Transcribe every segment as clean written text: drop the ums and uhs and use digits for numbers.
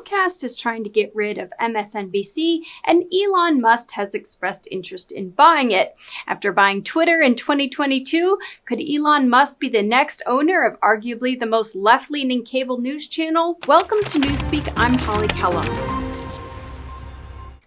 Comcast is trying to get rid of MSNBC, and Elon Musk has expressed interest in buying it. After buying Twitter in 2022, could Elon Musk be the next owner of arguably the most left-leaning cable news channel? Welcome to Newspeak, I'm Kellum.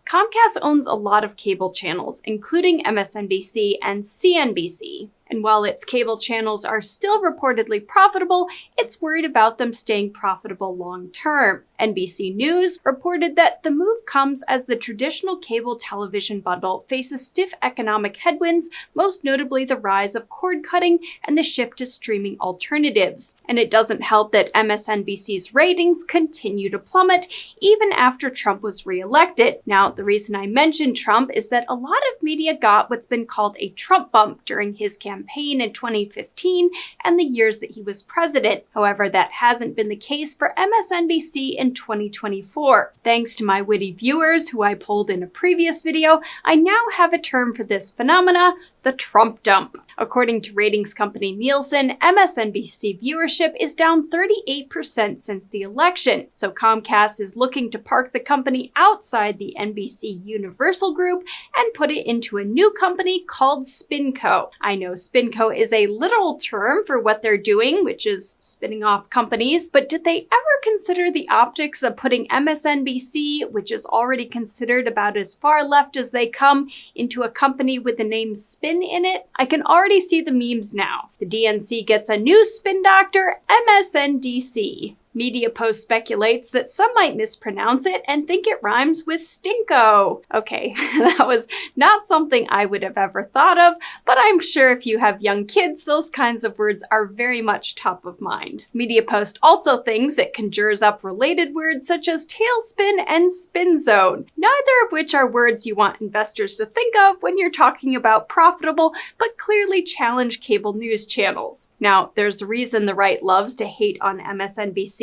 Comcast owns a lot of cable channels, including MSNBC and CNBC. And while its cable channels are still reportedly profitable, it's worried about them staying profitable long term. NBC News reported that the move comes as the traditional cable television bundle faces stiff economic headwinds, most notably the rise of cord cutting and the shift to streaming alternatives. And it doesn't help that MSNBC's ratings continue to plummet even after Trump was re-elected. Now, the reason I mention Trump is that a lot of media got what's been called a Trump bump during his campaign in 2015 and the years that he was president. However, that hasn't been the case for MSNBC in 2024. Thanks to my witty viewers who I polled in a previous video, I now have a term for this phenomena, the Trump dump. According to ratings company Nielsen, MSNBC viewership is down 38% since the election, so Comcast is looking to park the company outside the NBC Universal Group and put it into a new company called Spinco. I know Spinco is a literal term for what they're doing, which is spinning off companies, but did they ever consider the optics of putting MSNBC, which is already considered about as far left as they come, into a company with the name Spin in it? I can already see the memes now. The DNC gets a new spin doctor, MSNDC. Media Post speculates that some might mispronounce it and think it rhymes with stinko. Okay, that was not something I would have ever thought of, but I'm sure if you have young kids, those kinds of words are very much top of mind. Media Post also thinks it conjures up related words such as tailspin and spin zone, neither of which are words you want investors to think of when you're talking about profitable but clearly challenged cable news channels. Now, there's a reason the right loves to hate on MSNBC.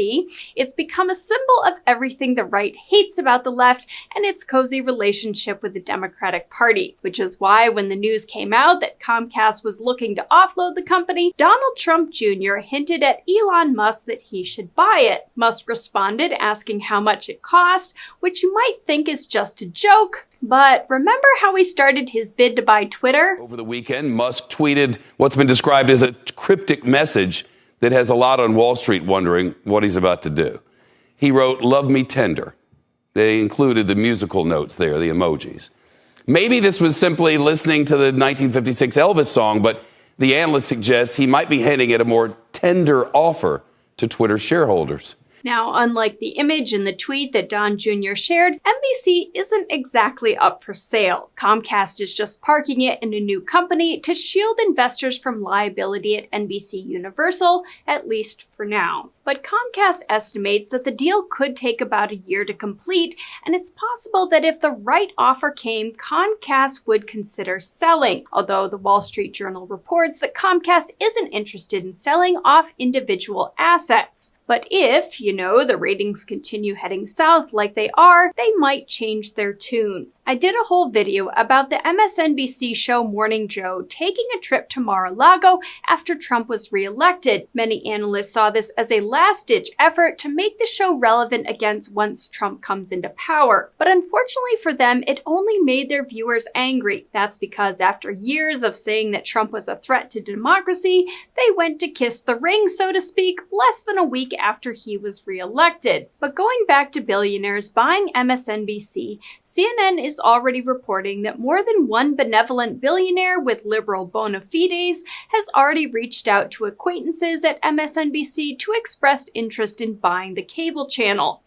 It's become a symbol of everything the right hates about the left and its cozy relationship with the Democratic Party, which is why when the news came out that Comcast was looking to offload the company, Donald Trump Jr. hinted at Elon Musk that he should buy it. Musk responded asking how much it cost, which you might think is just a joke. But remember how he started his bid to buy Twitter? Over the weekend, Musk tweeted what's been described as a cryptic message that has a lot on Wall Street wondering what he's about to do. He wrote, "Love me tender." They included the musical notes there, the emojis. Maybe this was simply listening to the 1956 Elvis song, but the analyst suggests he might be hinting at a more tender offer to Twitter shareholders. Now, unlike the image in the tweet that Don Jr. shared, NBC isn't exactly up for sale. Comcast is just parking it in a new company to shield investors from liability at NBC Universal, at least for now. But Comcast estimates that the deal could take about a year to complete, and it's possible that if the right offer came, Comcast would consider selling, although the Wall Street Journal reports that Comcast isn't interested in selling off individual assets. But if, the ratings continue heading south like they are, they might change their tune. I did a whole video about the MSNBC show Morning Joe taking a trip to Mar-a-Lago after Trump was re-elected. Many analysts saw this as a last-ditch effort to make the show relevant again once Trump comes into power. But unfortunately for them, it only made their viewers angry. That's because after years of saying that Trump was a threat to democracy, they went to kiss the ring, so to speak, less than a week after he was re-elected. But going back to billionaires buying MSNBC, CNN is already reporting that more than one benevolent billionaire with liberal bona fides has already reached out to acquaintances at MSNBC to express interest in buying the cable channel.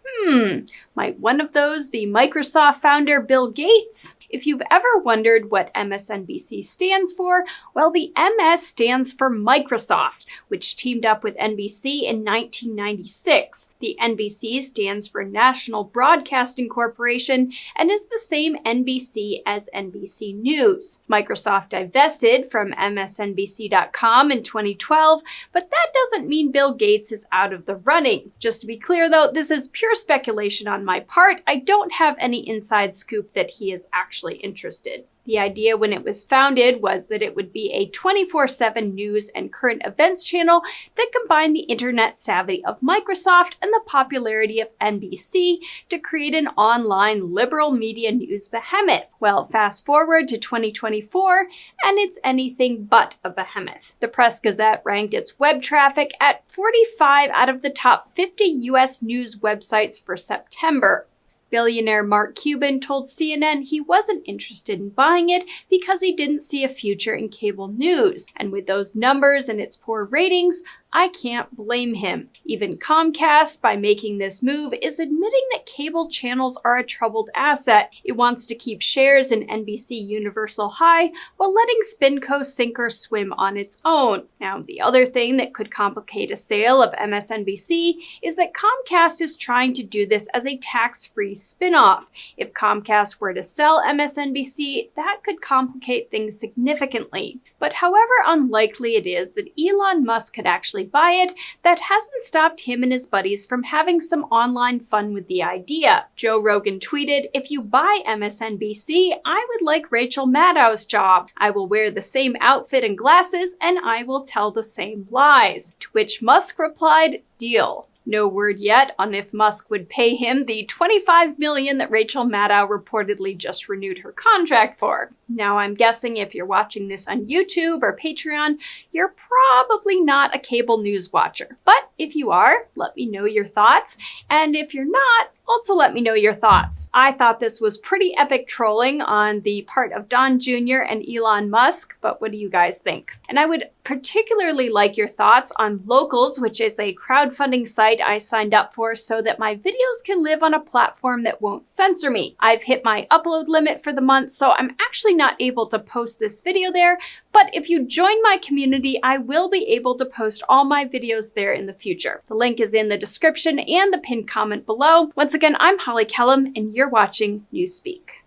Might one of those be Microsoft founder Bill Gates? If you've ever wondered what MSNBC stands for, well, the MS stands for Microsoft, which teamed up with NBC in 1996. The NBC stands for National Broadcasting Corporation and is the same NBC as NBC News. Microsoft divested from MSNBC.com in 2012, but that doesn't mean Bill Gates is out of the running. Just to be clear though, this is pure speculation on my part. I don't have any inside scoop that he is actually actually interested. The idea when it was founded was that it would be a 24/7 news and current events channel that combined the internet savvy of Microsoft and the popularity of NBC to create an online liberal media news behemoth. Well, fast forward to 2024, and it's anything but a behemoth. The Press Gazette ranked its web traffic at 45 out of the top 50 US news websites for September. Billionaire Mark Cuban told CNN he wasn't interested in buying it because he didn't see a future in cable news. And with those numbers and its poor ratings, I can't blame him. Even Comcast, by making this move, is admitting that cable channels are a troubled asset. It wants to keep shares in NBC Universal high while letting spinco sink or swim on its own. Now, the other thing that could complicate a sale of MSNBC is that Comcast is trying to do this as a tax-free spin-off. If Comcast were to sell MSNBC, that could complicate things significantly. But however unlikely it is that Elon Musk could actually buy it, that hasn't stopped him and his buddies from having some online fun with the idea. Joe Rogan tweeted, "If you buy MSNBC, I would like Rachel Maddow's job. I will wear the same outfit and glasses, and I will tell the same lies." To which Musk replied, "Deal." No word yet on if Musk would pay him the $25 million that Rachel Maddow reportedly just renewed her contract for. Now, I'm guessing if you're watching this on YouTube or Patreon, you're probably not a cable news watcher. But if you are, let me know your thoughts. And if you're not, also let me know your thoughts. I thought this was pretty epic trolling on the part of Don Jr. and Elon Musk, but what do you guys think? And I would particularly like your thoughts on Locals, which is a crowdfunding site I signed up for so that my videos can live on a platform that won't censor me. I've hit my upload limit for the month, so I'm actually not able to post this video there, but if you join my community, I will be able to post all my videos there in the future. The link is in the description and the pinned comment below. Once again, I'm Kellum, and you're watching Newspeak.